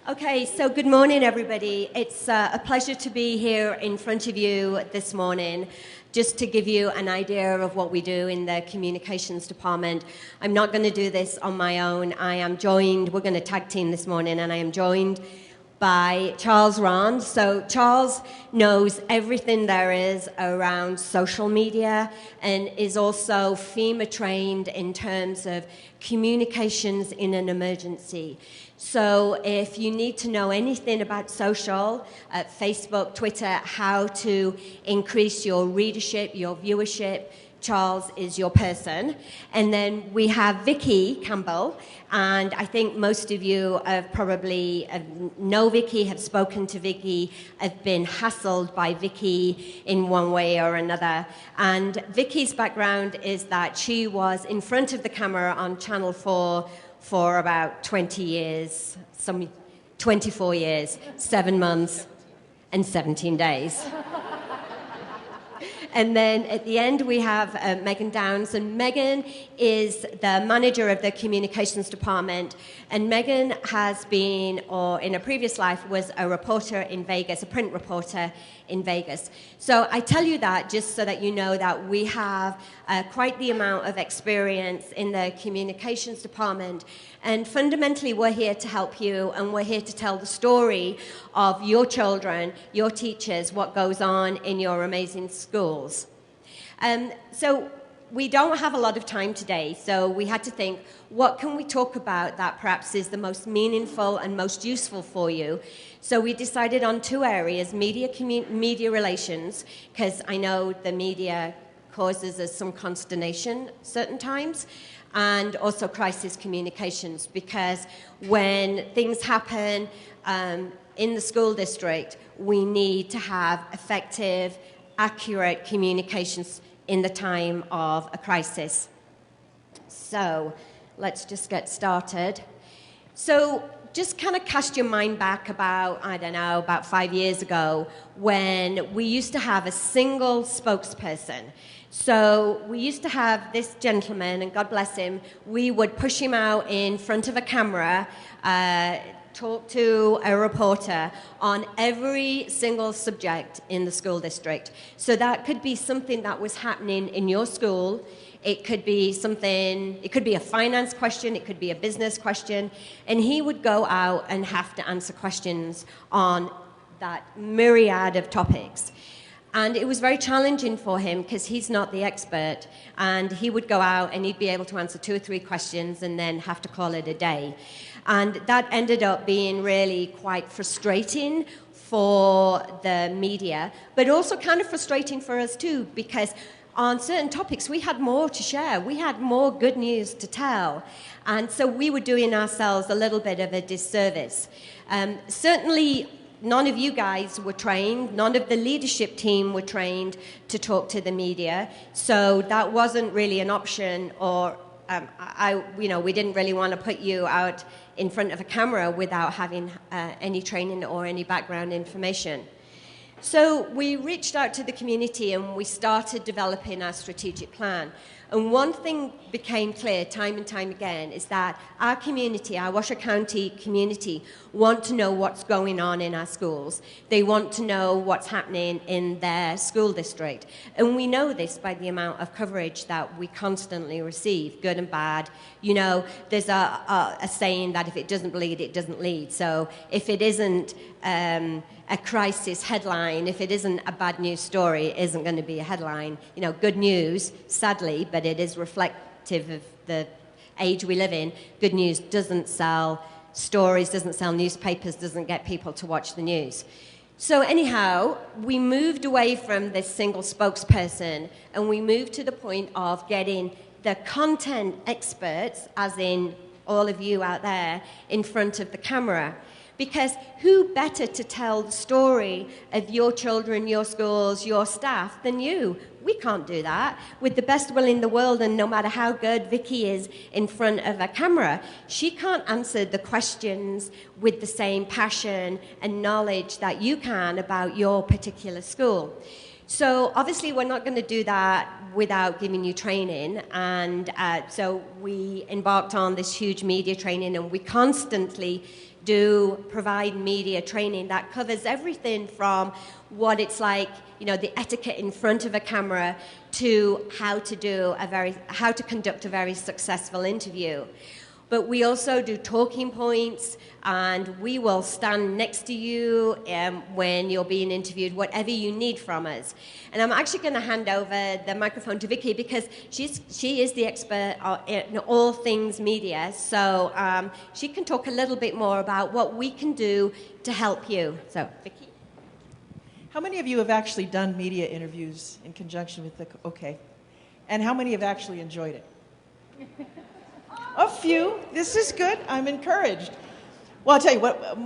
Okay, so good morning, everybody. It's a pleasure to be here in front of you this morning, just to give you an idea of what we do in the communications department. I'm not going to do this on my own. I am joined, we're going to tag team this morning, and I am joined by Charles Rand. So Charles knows everything there is around social media and is also FEMA trained in terms of communications in an emergency. So if you need to know anything about social, Facebook, Twitter, how to increase your readership, your viewership, Charles is your person. And then we have Vicky Campbell, and I think most of you have probably know Vicky, have spoken to Vicky, have been hassled by Vicky in one way or another. And Vicky's background is that she was in front of the camera on Channel 4 for about 20 years, 24 years, 7 months, and 17 days. And then at the end, we have Megan Downs. And Megan is the manager of the communications department. And Megan has been, or in a previous life, was a reporter in Vegas, a print reporter in Vegas. So I tell you that just so that you know that we have quite the amount of experience in the communications department. And fundamentally, we're here to help you, and we're here to tell the story of your children, your teachers, what goes on in your amazing schools. So we don't have a lot of time today, so we had to think, what can we talk about that perhaps is the most meaningful and most useful for you? So we decided on two areas, media relations, because I know the media causes us some consternation certain times, and also crisis communications, because when things happen in the school district, we need to have effective, accurate communications in the time of a crisis. So let's just get started. So just kind of cast your mind back about, I don't know, about 5 years ago, when we used to have a single spokesperson. So we used to have this gentleman, and God bless him, we would push him out in front of a camera, talk to a reporter on every single subject in the school district. So that could be something that was happening in your school. It could be something, it could be a finance question, it could be a business question, and he would go out and have to answer questions on that myriad of topics. And it was very challenging for him because he's not the expert, and he would go out and he'd be able to answer 2 or 3 questions and then have to call it a day. And that ended up being really quite frustrating for the media, but also kind of frustrating for us too, because on certain topics we had more to share, we had more good news to tell, and so we were doing ourselves a little bit of a disservice. Certainly none of you guys were trained, none of the leadership team were trained to talk to the media, so that wasn't really an option, or we didn't really want to put you out in front of a camera without having any training or any background information. So we reached out to the community and we started developing our strategic plan. And one thing became clear time and time again is that our community, our Washoe County community, want to know what's going on in our schools. They want to know what's happening in their school district. And we know this by the amount of coverage that we constantly receive, good and bad. You know, there's a saying that if it doesn't bleed, it doesn't lead. So if it isn't a crisis headline, if it isn't a bad news story, it isn't going to be a headline. You know, good news, sadly, but it is reflective of the age we live in. Good news doesn't sell stories, doesn't sell newspapers, doesn't get people to watch the news. So anyhow, we moved away from this single spokesperson, and we moved to the point of getting the content experts, as in all of you out there, in front of the camera. Because who better to tell the story of your children, your schools, your staff than you? We can't do that. With the best will in the world, and no matter how good Vicky is in front of a camera, she can't answer the questions with the same passion and knowledge that you can about your particular school. So obviously we're not going to do that without giving you training, and so we embarked on this huge media training, and we constantly do provide media training that covers everything from what it's like, the etiquette in front of a camera, to how to conduct a very successful interview. But we also do talking points, and we will stand next to you when you're being interviewed, whatever you need from us. And I'm actually going to hand over the microphone to Vicky, because she is the expert in all things media. So she can talk a little bit more about what we can do to help you. So, Vicky. How many of you have actually done media interviews in conjunction with the... Okay. And how many have actually enjoyed it? A few. This is good. I'm encouraged. Well, I'll tell you what,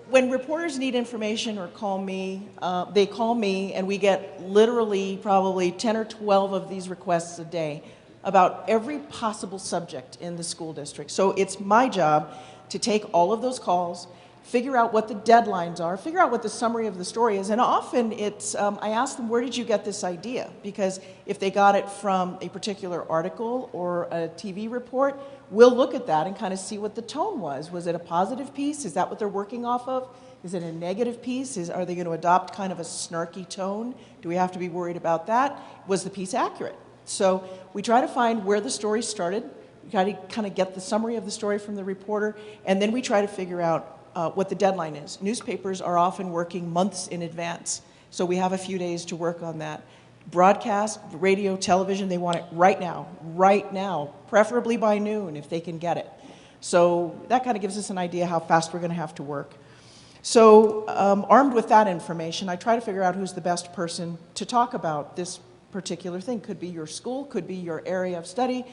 when reporters need information or call me, they call me, and we get literally probably 10 or 12 of these requests a day about every possible subject in the school district. So it's my job to take all of those calls, figure out what the deadlines are, figure out what the summary of the story is, and often it's, I ask them, where did you get this idea? Because if they got it from a particular article or a TV report, we'll look at that and kind of see what the tone was. Was it a positive piece? Is that what they're working off of? Is it a negative piece? Are they going to adopt kind of a snarky tone? Do we have to be worried about that? Was the piece accurate? So we try to find where the story started. We try to kind of get the summary of the story from the reporter, and then we try to figure out what the deadline is. Newspapers are often working months in advance, so we have a few days to work on that. Broadcast, radio, television, they want it right now, preferably by noon if they can get it. So that kind of gives us an idea how fast we're going to have to work. So armed with that information, I try to figure out who's the best person to talk about this particular thing. Could be your school, could be your area of study.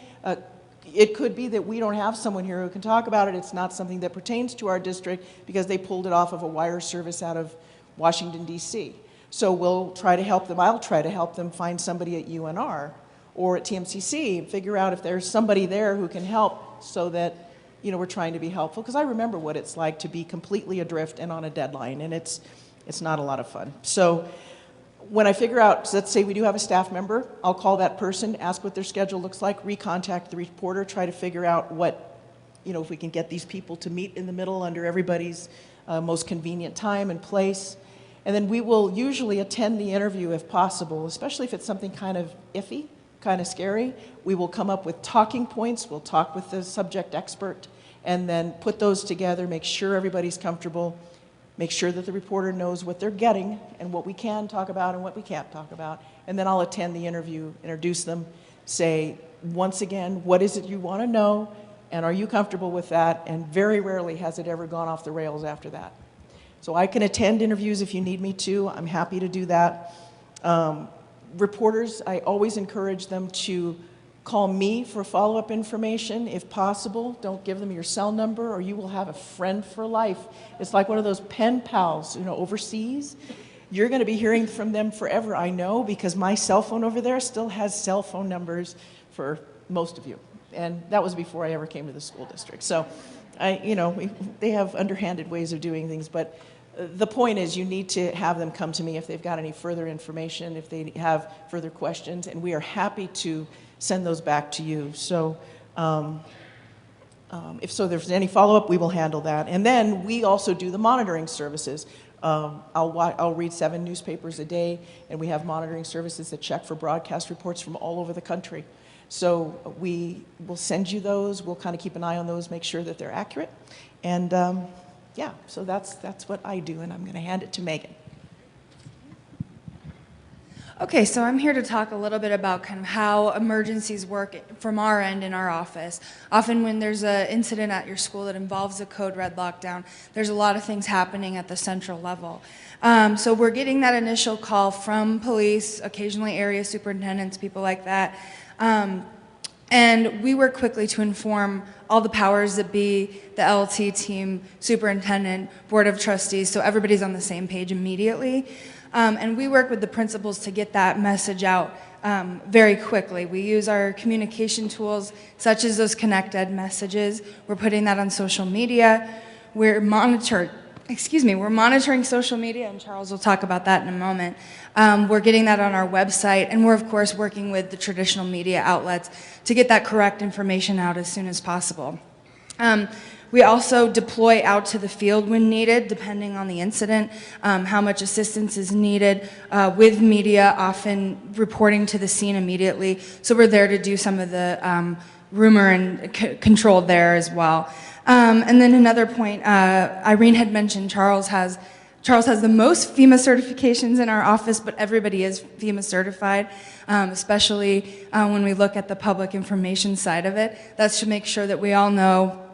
It could be that we don't have someone here who can talk about it. It's not something that pertains to our district because they pulled it off of a wire service out of Washington, D.C. So we'll try to help them. I'll try to help them find somebody at UNR or at TMCC and figure out if there's somebody there who can help, so that we're trying to be helpful. Because I remember what it's like to be completely adrift and on a deadline, and it's not a lot of fun. So when I figure out, let's say we do have a staff member, I'll call that person, ask what their schedule looks like, recontact the reporter, try to figure out what, if we can get these people to meet in the middle under everybody's most convenient time and place. And then we will usually attend the interview if possible, especially if it's something kind of iffy, kind of scary. We will come up with talking points, we'll talk with the subject expert, and then put those together, make sure everybody's comfortable, make sure that the reporter knows what they're getting and what we can talk about and what we can't talk about. And then I'll attend the interview, introduce them, say, once again, what is it you want to know, and are you comfortable with that? And very rarely has it ever gone off the rails after that. So I can attend interviews if you need me to. I'm happy to do that. Reporters, I always encourage them to call me for follow-up information if possible. Don't give them your cell number or you will have a friend for life. It's like one of those pen pals, overseas. You're going to be hearing from them forever, I know, because my cell phone over there still has cell phone numbers for most of you. And that was before I ever came to the school district. So, they have underhanded ways of doing things, but the point is you need to have them come to me if they've got any further information, if they have further questions, and we are happy to send those back to you. So if there's any follow-up, we will handle that. And then we also do the monitoring services. I'll read 7 newspapers a day, and we have monitoring services that check for broadcast reports from all over the country. So we will send you those. We'll kind of keep an eye on those, make sure that they're accurate. And yeah, so that's what I do, and I'm going to hand it to Megan. Okay, so I'm here to talk a little bit about kind of how emergencies work from our end in our office. Often when there's an incident at your school that involves a code red lockdown, there's a lot of things happening at the central level. So we're getting that initial call from police, occasionally area superintendents, people like that. And we work quickly to inform all the powers that be, the LT team, superintendent, board of trustees, so everybody's on the same page immediately. And we work with the principals to get that message out very quickly. We use our communication tools, such as those Connect Ed messages. We're putting that on social media. We're we're monitoring social media, and Charles will talk about that in a moment. We're getting that on our website, and we're, of course, working with the traditional media outlets to get that correct information out as soon as possible. We also deploy out to the field when needed, depending on the incident, how much assistance is needed with media, often reporting to the scene immediately. So we're there to do some of the rumor and control there as well. And then another point, Irene had mentioned Charles has the most FEMA certifications in our office, but everybody is FEMA certified, especially when we look at the public information side of it. That's to make sure that we all know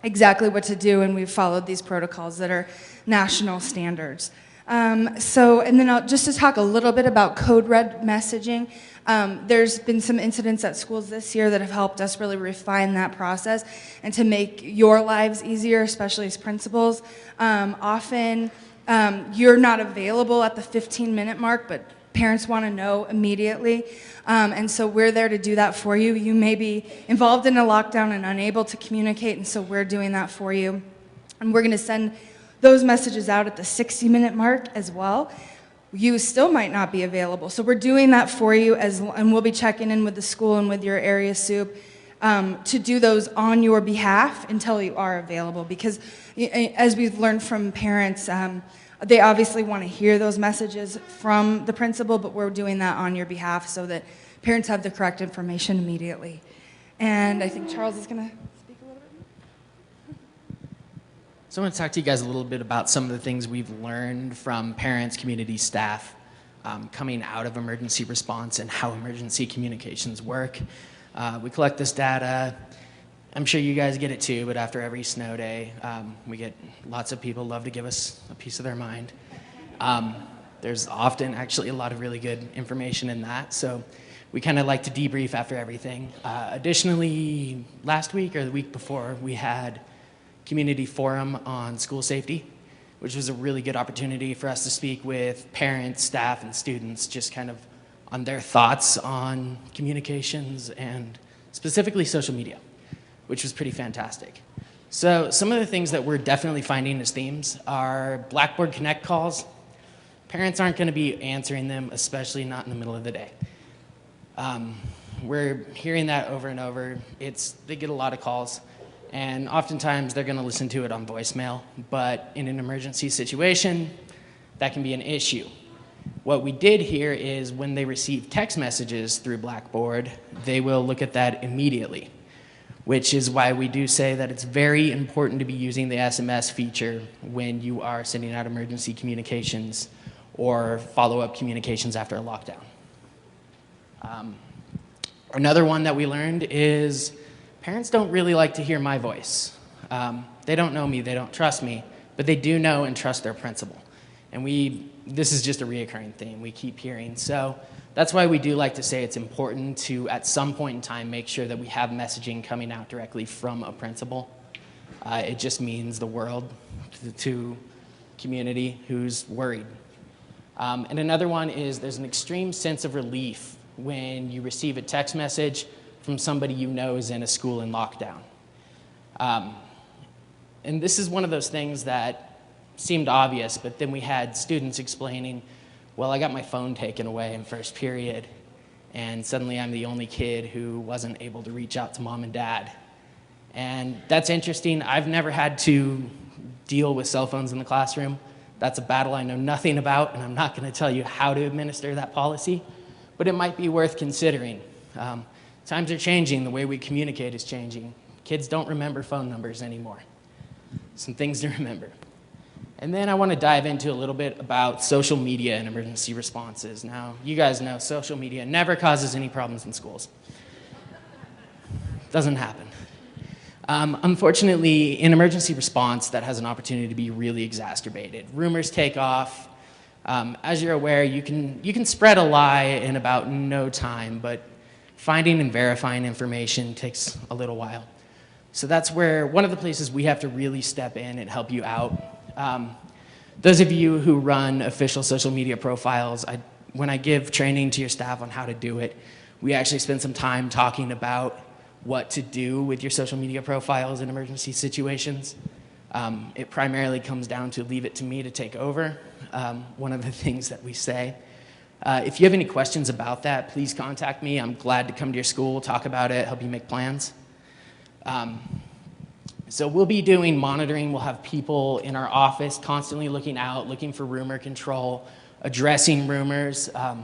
exactly what to do, and we've followed these protocols that are national standards. And then just to talk a little bit about code red messaging. There's been some incidents at schools this year that have helped us really refine that process and to make your lives easier, especially as principals. Often you're not available at the 15-minute mark, but parents want to know immediately. And so we're there to do that for you. You may be involved in a lockdown and unable to communicate, and so we're doing that for you. And we're going to send those messages out at the 60-minute mark as well. You still might not be available. So we're doing that for you, and we'll be checking in with the school and with your area soup to do those on your behalf until you are available. Because as we've learned from parents, they obviously want to hear those messages from the principal, but we're doing that on your behalf so that parents have the correct information immediately. And I think Charles is going to speak a little bit more. So I want to talk to you guys a little bit about some of the things we've learned from parents, community staff, coming out of emergency response and how emergency communications work. We collect this data. I'm sure you guys get it too, but after every snow day, we get lots of people love to give us a piece of their mind. There's often actually a lot of really good information in that, so we kind of like to debrief after everything. Additionally, last week or the week before, we had community forum on school safety, which was a really good opportunity for us to speak with parents, staff, and students just kind of on their thoughts on communications and specifically social media, which was pretty fantastic. So some of the things that we're definitely finding as themes are Blackboard Connect calls. Parents aren't going to be answering them, especially not in the middle of the day. We're hearing that over and over. They get a lot of calls, and oftentimes they're going to listen to it on voicemail, but in an emergency situation, that can be an issue. What we did hear is when they receive text messages through Blackboard, they will look at that immediately, which is why we do say that it's very important to be using the SMS feature when you are sending out emergency communications or follow-up communications after a lockdown. Another one that we learned is parents don't really like to hear my voice. They don't know me, they don't trust me, but they do know and trust their principal. And this is just a reoccurring theme we keep hearing. So that's why we do like to say it's important to, at some point in time, make sure that we have messaging coming out directly from a principal. It just means the world to community who's worried. And another one is there's an extreme sense of relief when you receive a text message from somebody you know is in a school in lockdown. And this is one of those things that seemed obvious, but then we had students explaining, well, I got my phone taken away in first period, and suddenly I'm the only kid who wasn't able to reach out to mom and dad. And that's interesting. I've never had to deal with cell phones in the classroom. That's a battle I know nothing about, and I'm not going to tell you how to administer that policy, but it might be worth considering. Times are changing. The way we communicate is changing. Kids don't remember phone numbers anymore. Some things to remember. And then I want to dive into a little bit about social media and emergency responses. Now, you guys know social media never causes any problems in schools. Doesn't happen. Unfortunately, in emergency response, that has an opportunity to be really exacerbated. Rumors take off. As you're aware, you can spread a lie in about no time, but finding and verifying information takes a little while. So that's where one of the places we have to really step in and help you out. Those of you who run official social media profiles, when I give training to your staff on how to do it, we actually spend some time talking about what to do with your social media profiles in emergency situations. It primarily comes down to leave it to me to take over, one of the things that we say. If you have any questions about that, please contact me. I'm glad to come to your school, talk about it, help you make plans. So we'll be doing monitoring. We'll have people in our office constantly looking out, looking for rumor control, addressing rumors. I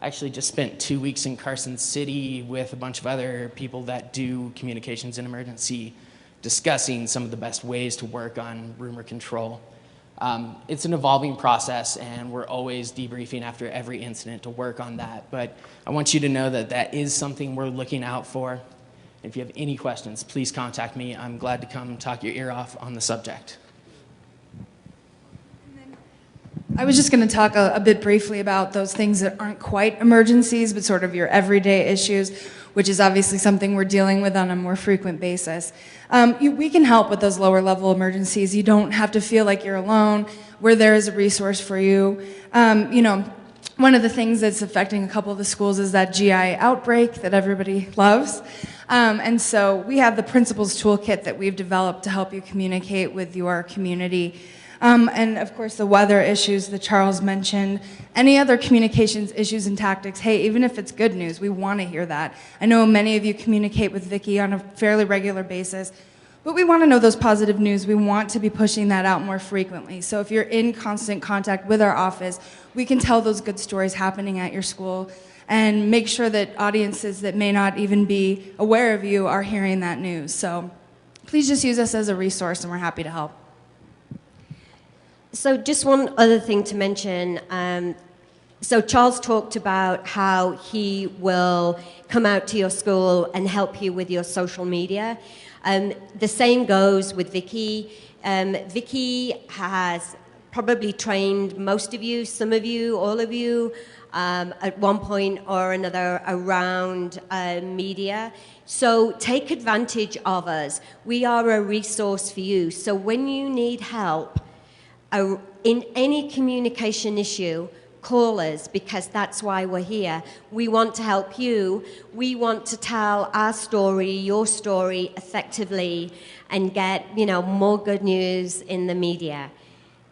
actually just spent 2 weeks in Carson City with a bunch of other people that do communications in emergency, discussing some of the best ways to work on rumor control. It's an evolving process, and we're always debriefing after every incident to work on that. But I want you to know that that is something we're looking out for. If you have any questions, please contact me. I'm glad to come talk your ear off on the subject. I was just going to talk a bit briefly about those things that aren't quite emergencies, but sort of your everyday issues, which is obviously something we're dealing with on a more frequent basis. We can help with those lower level emergencies. You don't have to feel like you're alone. We're there as a resource for you. One of the things that's affecting a couple of the schools is that GI outbreak that everybody loves. And so we have the Principals Toolkit that we've developed to help you communicate with your community. And of course the weather issues that Charles mentioned, any other communications issues and tactics, hey, even if it's good news, we want to hear that. I know many of you communicate with Vicki on a fairly regular basis, but we want to know those positive news. We want to be pushing that out more frequently. So if you're in constant contact with our office, we can tell those good stories happening at your school and make sure that audiences that may not even be aware of you are hearing that news. So please just use us as a resource, and we're happy to help. So just one other thing to mention. So Charles talked about how he will come out to your school and help you with your social media. The same goes with Vicki. Vicki has probably trained most of you, some of you, all of you, at one point or another around media. So take advantage of us. We are a resource for you. So when you need help in any communication issue, call us, because that's why we're here. We want to help you. We want to tell our story, your story, effectively, and get, more good news in the media.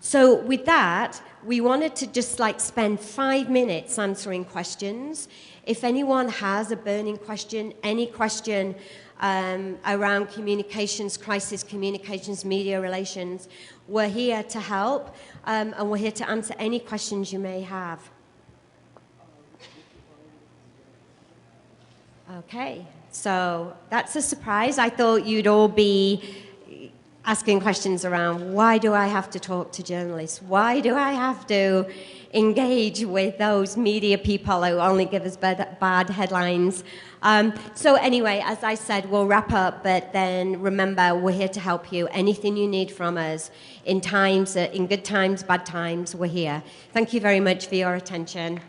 So with that, we wanted to just spend 5 minutes answering questions. If anyone has a burning question, any question around communications, crisis communications, media relations, we're here to help, and we're here to answer any questions you may have. Okay, so that's a surprise. I thought you'd all be asking questions around, why do I have to talk to journalists? Why do I have to engage with those media people who only give us bad headlines? So anyway, as I said, we'll wrap up, but then remember, we're here to help you. Anything you need from us in good times, bad times, we're here. Thank you very much for your attention.